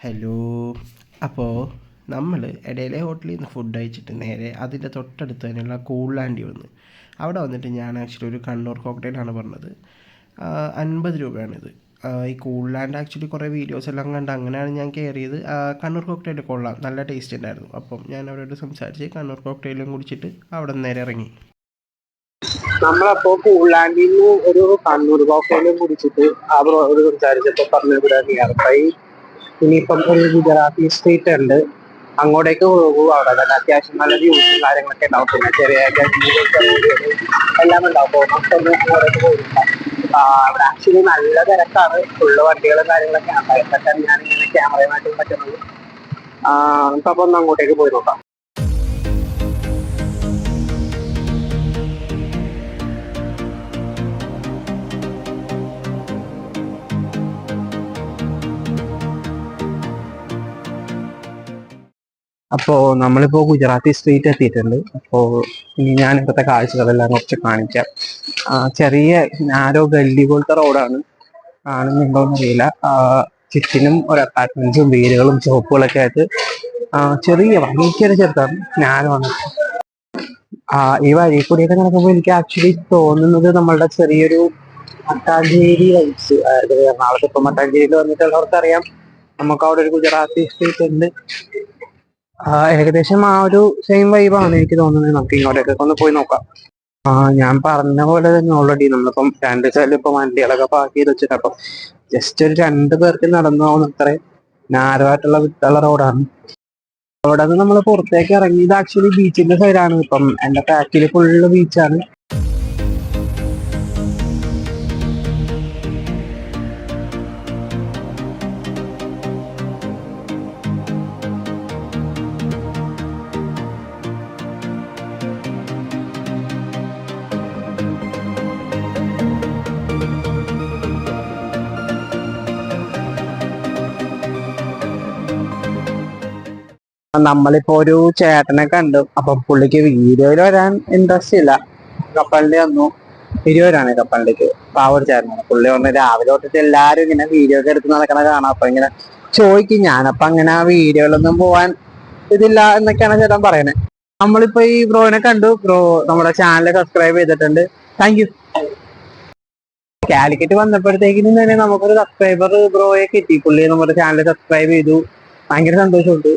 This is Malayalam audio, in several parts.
ഹലോ. അപ്പോൾ നമ്മൾ ഇടയിലെ ഹോട്ടലിൽ നിന്ന് ഫുഡ് കഴിച്ചിട്ട് നേരെ അതിൻ്റെ തൊട്ടടുത്ത് തന്നെയുള്ള കൂൾലാൻഡി വന്ന് അവിടെ വന്നിട്ട് ഞാൻ ആക്ച്വലി ഒരു കണ്ണൂർ കോക്ടെയിലാണ് പറഞ്ഞത്. 50 രൂപയാണിത്. ഈ കൂൾലാൻഡ് ആക്ച്വലി കുറേ വീഡിയോസ് എല്ലാം കണ്ട് അങ്ങനെയാണ് ഞാൻ കയറിയത്. കണ്ണൂർ കോക്ടെയിൽ കൊള്ളാം, നല്ല ടേസ്റ്റ് ഉണ്ടായിരുന്നു. അപ്പം ഞാൻ അവരോട് സംസാരിച്ച് കണ്ണൂർ കോക്ടെയിലും കുടിച്ചിട്ട് അവിടെ നിന്ന് നേരെ ഇറങ്ങി. നമ്മളപ്പോ കൂൾലാൻഡിൽ നിന്ന് ഒരു കണ്ണൂർ കോക്കയിലും കുടിച്ചിട്ട് ആ ബ്രോയോട് സംസാരിച്ചപ്പോ പറഞ്ഞു ഇവിടെ നിയർ ബൈ ഇനിയിപ്പം ഒരു ഗുജറാത്തി സ്ട്രീറ്റ് ഉണ്ട്, അങ്ങോട്ടേക്ക് പോകും. അവിടെ തന്നെ അത്യാവശ്യം നല്ല വ്യൂസും കാര്യങ്ങളൊക്കെ ഉണ്ടാവും. പിന്നെ ചെറിയ എല്ലാം ഉണ്ടാവും. അപ്പോൾ നമുക്കൊന്ന് അങ്ങോട്ടേക്ക് പോയില്ല. അവിടെ ആക്ച്വലി നല്ല തിരക്കാണ്, ഫുള്ള് വണ്ടികളും കാര്യങ്ങളൊക്കെയാണ്. അതൊക്കെ ഞാൻ ഇങ്ങനെ ക്യാമറയുമായിട്ട് പറ്റുന്നത്. നമുക്കപ്പോൾ ഒന്ന് അങ്ങോട്ടേക്ക് പോയി നോക്കാം. അപ്പോൾ നമ്മളിപ്പോൾ ഗുജറാത്തി സ്ട്രീറ്റ് എത്തിയിട്ടുണ്ട്. അപ്പോൾ ഇനി ഞാൻ ഇപ്പോഴത്തെ കാഴ്ചകളെല്ലാം കുറച്ച് കാണിക്കാം. ചെറിയ നാരോ ഗല്ലി പോലത്തെ റോഡാണ്, കാണുന്നുണ്ടോന്ന് അറിയില്ല. ചുറ്റിനും ഒരു അപ്പാർട്ട്മെന്റ്സും വീടുകളും ഷോപ്പുകളൊക്കെ ആയിട്ട് ചെറിയ ഭയങ്കര ചെറുതാണ്, നാരോ. ഈ വഴി കൂടിയൊക്കെ നടക്കുമ്പോൾ എനിക്ക് ആക്ച്വലി തോന്നുന്നത് നമ്മളുടെ ചെറിയൊരു മട്ടാഞ്ചേരി വൈബ്സ്, അതായത് എറണാകുളത്ത് ഇപ്പൊ മട്ടാഞ്ചേരിയിൽ വന്നിട്ടുള്ളവർക്കറിയാം നമുക്ക് അവിടെ ഒരു ഗുജറാത്തി സ്ട്രീറ്റ് ഉണ്ട്. ഏകദേശം ആ ഒരു സെയിം വൈബാണ് എനിക്ക് തോന്നുന്നത്. നമുക്ക് ഇങ്ങോട്ടേക്കൊക്കെ ഒന്ന് പോയി നോക്കാം. ഞാൻ പറഞ്ഞ പോലെ തന്നെ ഓൾറെഡി നമ്മളിപ്പം രണ്ട് സൈഡിൽ ഇപ്പൊ വണ്ടികളൊക്കെ പാർക്ക് ചെയ്ത് വെച്ചിട്ട്, അപ്പം ജസ്റ്റ് ഒരു 2 പേർക്ക് നടന്നു പോകുന്ന അത്രയും നാരമായിട്ടുള്ള വിട്ടുള്ള റോഡാണ്. അവിടെ നിന്ന് നമ്മൾ പുറത്തേക്ക് ഇറങ്ങി. ഇത് ആക്ച്വലി ബീച്ചിന്റെ സൈഡാണ്. ഇപ്പം എന്റെ ബാക്കിൽ ഫുള്ള് ബീച്ചാണ്. നമ്മളിപ്പോ ഒരു ചേട്ടനെ കണ്ടു. അപ്പൊ പുള്ളിക്ക് വീഡിയോയിൽ വരാൻ ഇൻട്രസ്റ്റ് ഇല്ല. കപ്പലിന്റെ വന്നു 20 രൂപയാണ് കപ്പലിലേക്ക്. അപ്പൊ ആ ഒരു ചേട്ടനാണ്. പുള്ളി വന്ന് രാവിലെ തൊട്ടിട്ട് എല്ലാരും ഇങ്ങനെ വീഡിയോ ഒക്കെ എടുത്ത് നടക്കണ കാണാം. അപ്പൊ ഇങ്ങനെ ചോദിക്കും. ഞാനപ്പൊ അങ്ങനെ ആ വീഡിയോയിലൊന്നും പോവാൻ ഇതില്ല എന്നൊക്കെയാണ് ചേട്ടൻ പറയണേ. നമ്മളിപ്പോ ഈ ബ്രോനെ കണ്ടു. ബ്രോ നമ്മുടെ ചാനൽ സബ്സ്ക്രൈബ് ചെയ്തിട്ടുണ്ട്. Thank you. കാലിക്കറ്റ് വന്നപ്പോഴത്തേക്കിനും തന്നെ നമുക്കൊരു സബ്സ്ക്രൈബർ ബ്രോയെ കിട്ടി. പുള്ളി നമ്മുടെ ചാനൽ സബ്സ്ക്രൈബ് ചെയ്തു. ഭയങ്കര സന്തോഷമുണ്ട്.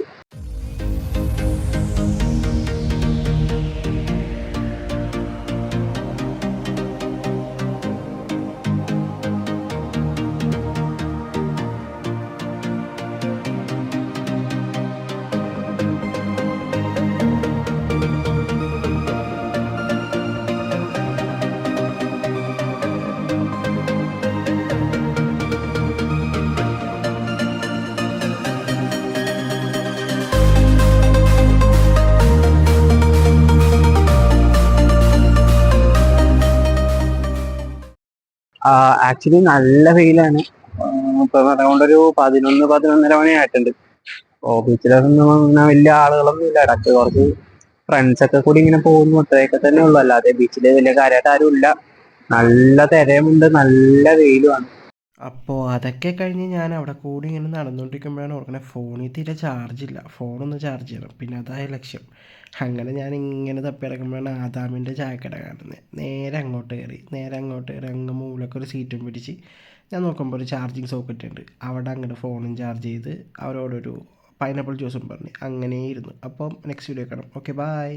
ആക്ച്വലി നല്ല വെയിലാണ്. ഇപ്പൊ അതുകൊണ്ടൊരു 11-11:30 മണിയായിട്ടുണ്ട്. ബീച്ചിലൊന്നും അങ്ങനെ വലിയ ആളുകളൊന്നും ഇല്ല. ഇടയ്ക്ക് കുറച്ച് ഫ്രണ്ട്സ് ഒക്കെ കൂടി ഇങ്ങനെ പോകുന്നു, അത്രയൊക്കെ തന്നെ ഉള്ളു. അല്ലാതെ ബീച്ചില് വലിയ കാര്യമായിട്ട് ആരും ഇല്ല. നല്ല തിരയുമുണ്ട്, നല്ല വെയിലുമാണ്. അപ്പോൾ അതൊക്കെ കഴിഞ്ഞ് ഞാൻ അവിടെ കൂടി ഇങ്ങനെ നടന്നുകൊണ്ടിരിക്കുമ്പോഴാണ് ഓർക്കണേ ഫോണിൽ തീരെ ചാർജില്ല, ഫോണൊന്ന് ചാർജ് ചെയ്യണം. പിന്നെ അതായ ലക്ഷ്യം. അങ്ങനെ ഞാൻ ഇങ്ങനെ തപ്പി കിടക്കുമ്പോഴാണ് ആദാമിൻ്റെ ചായക്കട കാണുന്നത്. നേരെ അങ്ങോട്ട് കയറി അങ്ങ് മൂലക്കൊരു സീറ്റും പിടിച്ച് ഞാൻ നോക്കുമ്പോൾ ഒരു ചാർജിങ് സോക്കറ്റ് ഉണ്ട്. അവിടെ അങ്ങോട്ട് ഫോണും ചാർജ് ചെയ്ത് അവരോടൊരു പൈനാപ്പിൾ ജ്യൂസും പറഞ്ഞ് അങ്ങനെ ഇരുന്നു. അപ്പം നെക്സ്റ്റ് വീഡിയോ കാണാം. Okay, by.